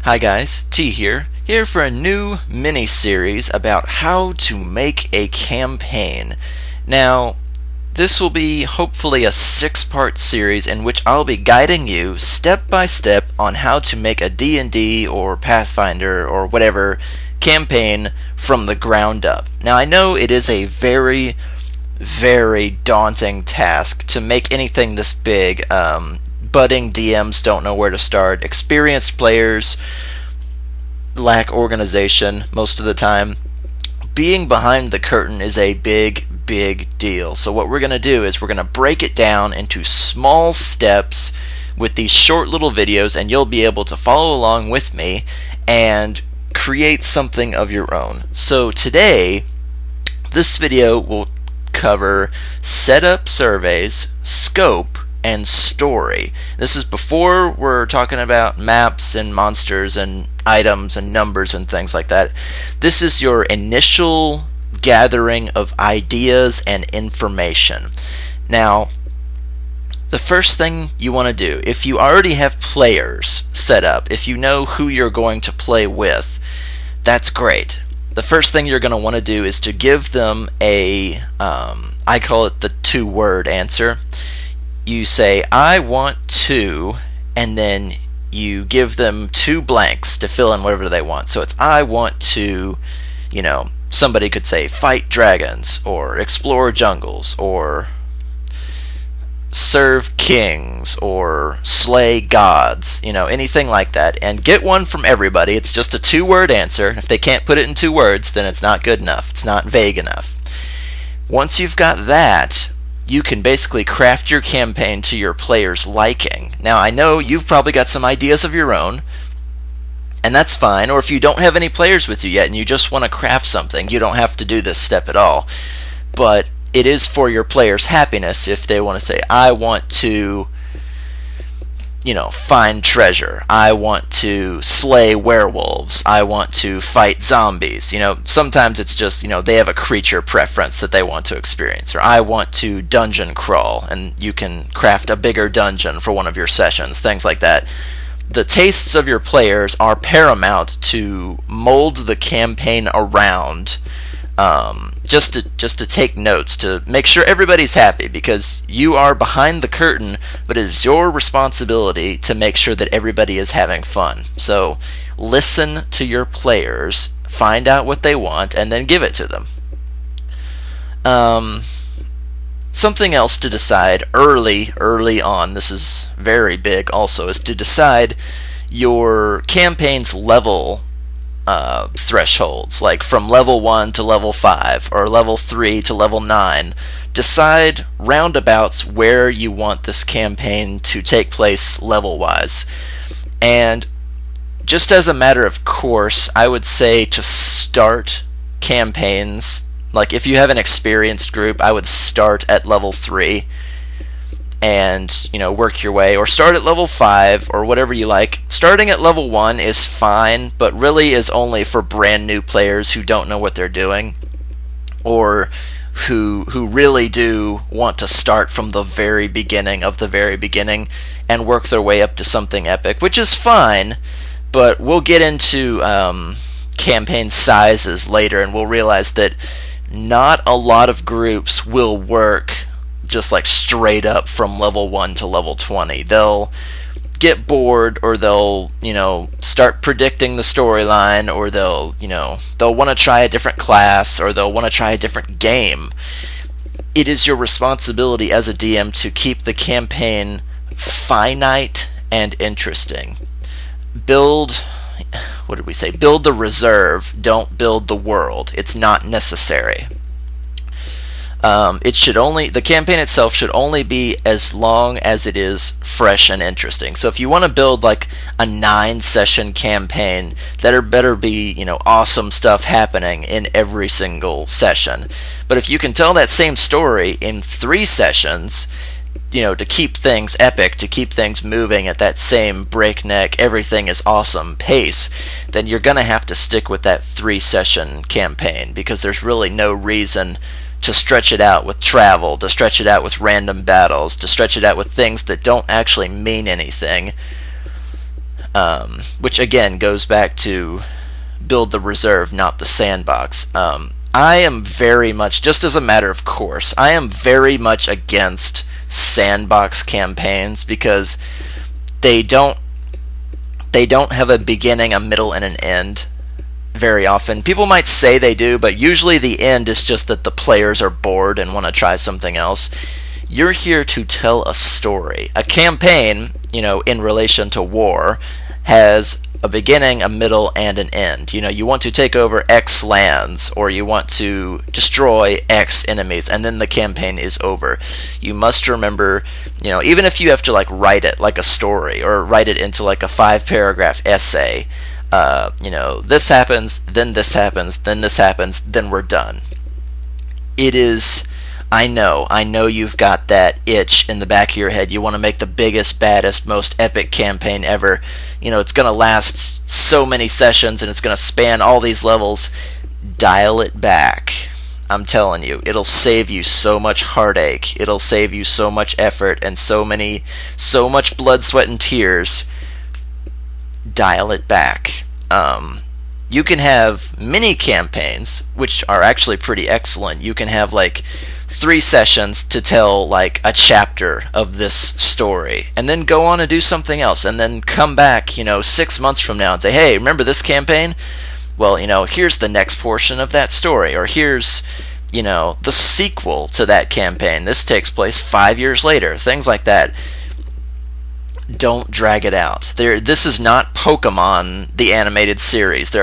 Hi guys, T here for a new mini-series about how to make a campaign. Now, this will be hopefully a 6-part series in which I'll be guiding you step by step on how to make a D&D or Pathfinder or whatever campaign from the ground up. Now, I know it is a very daunting task to make anything this big. Budding DMs don't know where to start. Experienced players lack organization most of the time. Being behind the curtain is a big deal. So what we're going to do is we're going to break it down into small steps with these short little videos, and you'll be able to follow along with me and create something of your own. So today, this video will cover setup surveys, scope, and story. This is before we're talking about maps and monsters and items and numbers and things like that. This is your initial gathering of ideas and information. Now, the first thing you want to do, if you already have players set up, if you know who you're going to play with, that's great. The first thing you're going to want to do is to give them a, I call it the 2-word answer. You say, I want to, and then you give them 2 blanks to fill in whatever they want. So it's, I want to, somebody could say fight dragons, or explore jungles, or serve kings, or slay gods, anything like that. And get one from everybody. It's just a 2-word answer. If they can't put it in 2 words, then it's not good enough. It's not vague enough. Once you've got that, you can basically craft your campaign to your players' liking. Now, I know you've probably got some ideas of your own, and that's fine. Or if you don't have any players with you yet and you just want to craft something, you don't have to do this step at all. But it is for your players' happiness if they want to say, I want to, find treasure. I want to slay werewolves. I want to fight zombies. Sometimes it's just, they have a creature preference that they want to experience. Or I want to dungeon crawl, and you can craft a bigger dungeon for one of your sessions, things like that. The tastes of your players are paramount to mold the campaign around. Just to take notes, to make sure everybody's happy, because you are behind the curtain, but it is your responsibility to make sure that everybody is having fun. So listen to your players, find out what they want, and then give it to them. Something else to decide early on, this is very big also, is to decide your campaign's level thresholds, like from level 1 to level 5 or level 3 to level 9. Decide roundabouts where you want this campaign to take place level wise. And just as a matter of course, I would say to start campaigns, like if you have an experienced group, I would start at level 3 and work your way, or start at level 5 or whatever you like. Starting at level 1 is fine, but really is only for brand new players who don't know what they're doing, or who really do want to start from the very beginning of the very beginning and work their way up to something epic, which is fine. But we'll get into campaign sizes later, and we'll realize that not a lot of groups will work just like straight up from level 1 to level 20. They'll get bored, or they'll start predicting the storyline, or they'll want to try a different class, or they'll want to try a different game. It is your responsibility as a DM to keep the campaign finite and interesting. Build the reserve, don't build the world. It's not necessary. The campaign itself should only be as long as it is fresh and interesting. So if you want to build like a 9-session campaign, there better be, awesome stuff happening in every single session. But if you can tell that same story in 3 sessions, to keep things epic, to keep things moving at that same breakneck, everything is awesome pace, then you're going to have to stick with that 3-session campaign, because there's really no reason to stretch it out with travel, to stretch it out with random battles, to stretch it out with things that don't actually mean anything. which again goes back to build the reserve, not the sandbox. I am very much, just as a matter of course, I am very much against sandbox campaigns because they don't have a beginning, a middle, and an end very often. People might say they do, but usually the end is just that the players are bored and want to try something else. You're here to tell a story. A campaign, in relation to war, has a beginning, a middle, and an end. You want to take over X lands, or you want to destroy X enemies, and then the campaign is over. You must remember, even if you have to write it like a story, or write it into a 5-paragraph essay, this happens, then this happens, then this happens, then we're done. It is, I know you've got that itch in the back of your head. You want to make the biggest, baddest, most epic campaign ever. It's going to last so many sessions and it's going to span all these levels. Dial it back. I'm telling you, it'll save you so much heartache. It'll save you so much effort and so much blood, sweat, and tears. Dial it back. You can have mini campaigns, which are actually pretty excellent. You can have 3 sessions to tell a chapter of this story, and then go on and do something else, and then come back 6 months from now and say, hey, remember this campaign? Well, here's the next portion of that story, or here's the sequel to that campaign. This takes place 5 years later. Things like that. Don't drag it out. This is not Pokemon, the animated series.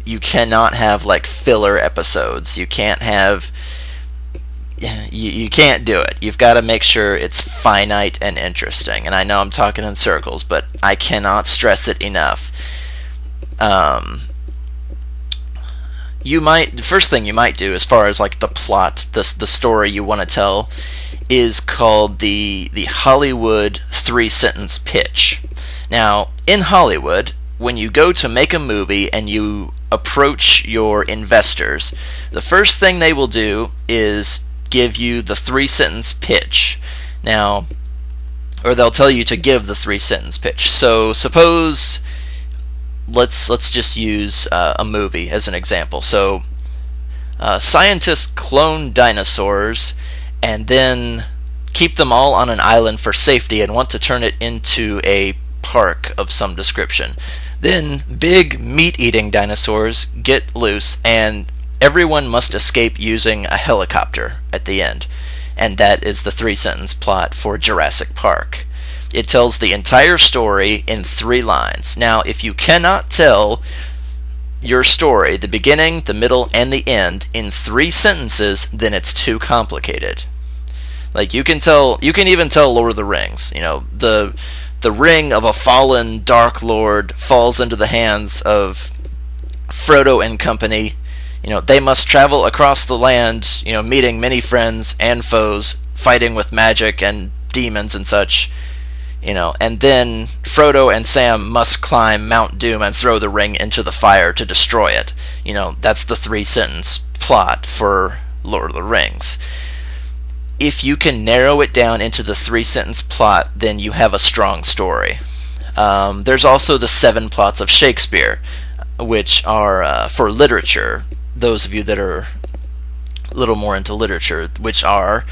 You cannot have filler episodes. You can't have. You can't do it. You've got to make sure it's finite and interesting. And I know I'm talking in circles, but I cannot stress it enough. The first thing you might do, as far as the plot, the story you want to tell, is called the Hollywood 3-sentence pitch. Now, in Hollywood, when you go to make a movie and you approach your investors, the first thing they will do is give you the 3-sentence pitch. Now, or they'll tell you to give the 3-sentence pitch. So suppose, let's just use a movie as an example. So scientists clone dinosaurs and then keep them all on an island for safety and want to turn it into a park of some description. Then big meat-eating dinosaurs get loose and everyone must escape using a helicopter at the end. And that is the 3-sentence plot for Jurassic Park. It tells the entire story in 3 lines. Now, if you cannot tell your story, the beginning, the middle, and the end, in 3 sentences, then it's too complicated. You can even tell Lord of the Rings. The ring of a fallen Dark Lord falls into the hands of Frodo and company. They must travel across the land, meeting many friends and foes, fighting with magic and demons and such. And then Frodo and Sam must climb Mount Doom and throw the ring into the fire to destroy it. That's the 3-sentence plot for Lord of the Rings. If you can narrow it down into the 3-sentence plot, then you have a strong story. There's also the 7 plots of Shakespeare, which are for literature. Those of you that are a little more into literature, which are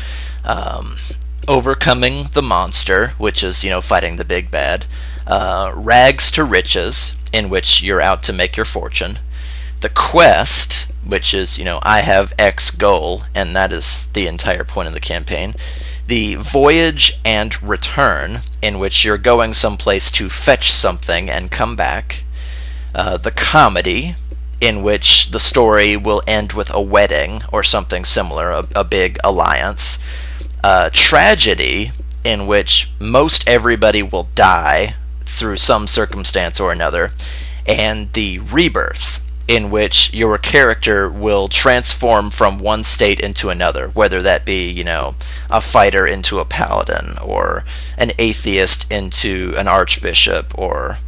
overcoming the monster, which is, fighting the big bad, rags to riches, in which you're out to make your fortune, the quest, which is, I have X goal, and that is the entire point of the campaign, the voyage and return, in which you're going someplace to fetch something and come back, the comedy, in which the story will end with a wedding or something similar, a big alliance, tragedy, in which most everybody will die through some circumstance or another, and the rebirth, in which your character will transform from one state into another, whether that be, a fighter into a paladin, or an atheist into an archbishop, or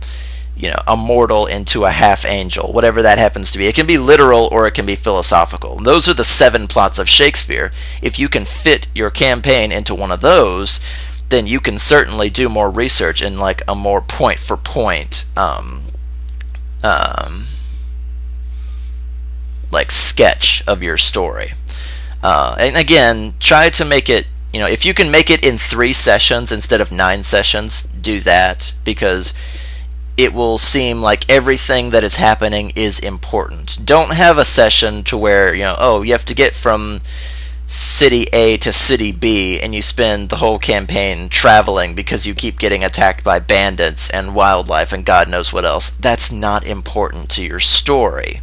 a mortal into a half-angel, whatever that happens to be. It can be literal or it can be philosophical. And those are the 7 plots of Shakespeare. If you can fit your campaign into one of those, then you can certainly do more research in like a more point for point like sketch of your story. And again, try to make it, if you can make it in 3 sessions instead of 9 sessions, do that, because it will seem like everything that is happening is important. Don't have a session to where, you have to get from city A to city B, and you spend the whole campaign traveling because you keep getting attacked by bandits and wildlife and God knows what else. That's not important to your story.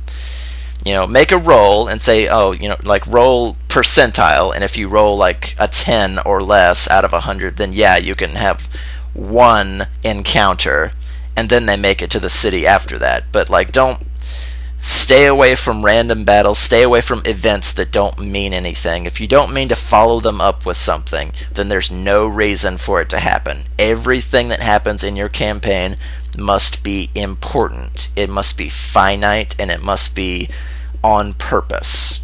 Make a roll and say, like roll percentile, and if you roll like a 10 or less out of 100, then yeah, you can have 1 encounter, and then they make it to the city after that. But like, don't stay away from random battles, stay away from events that don't mean anything. If you don't mean to follow them up with something, then there's no reason for it to happen. Everything that happens in your campaign must be important. It must be finite, and it must be on purpose.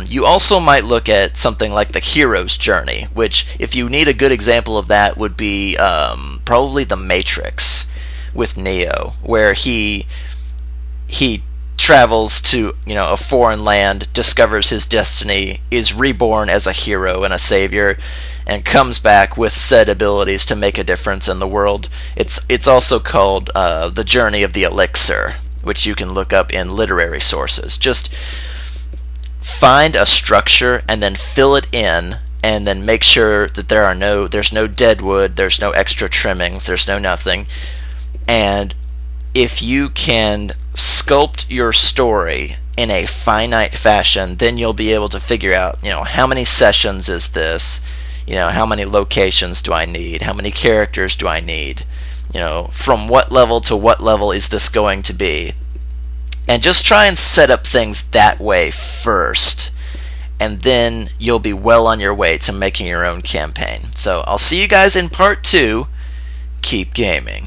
You also might look at something like the hero's journey, which, if you need a good example of that, would be probably The Matrix with Neo, where he travels to a foreign land, discovers his destiny, is reborn as a hero and a savior, and comes back with said abilities to make a difference in the world. It's also called The Journey of the Elixir, which you can look up in literary sources. Just find a structure and then fill it in, and then make sure that there's no dead wood, there's no extra trimmings, there's no nothing. And if you can sculpt your story in a finite fashion, then you'll be able to figure out, how many sessions is this? How many locations do I need? How many characters do I need? From what level to what level is this going to be? And just try and set up things that way first, and then you'll be well on your way to making your own campaign. So I'll see you guys in part 2. Keep gaming.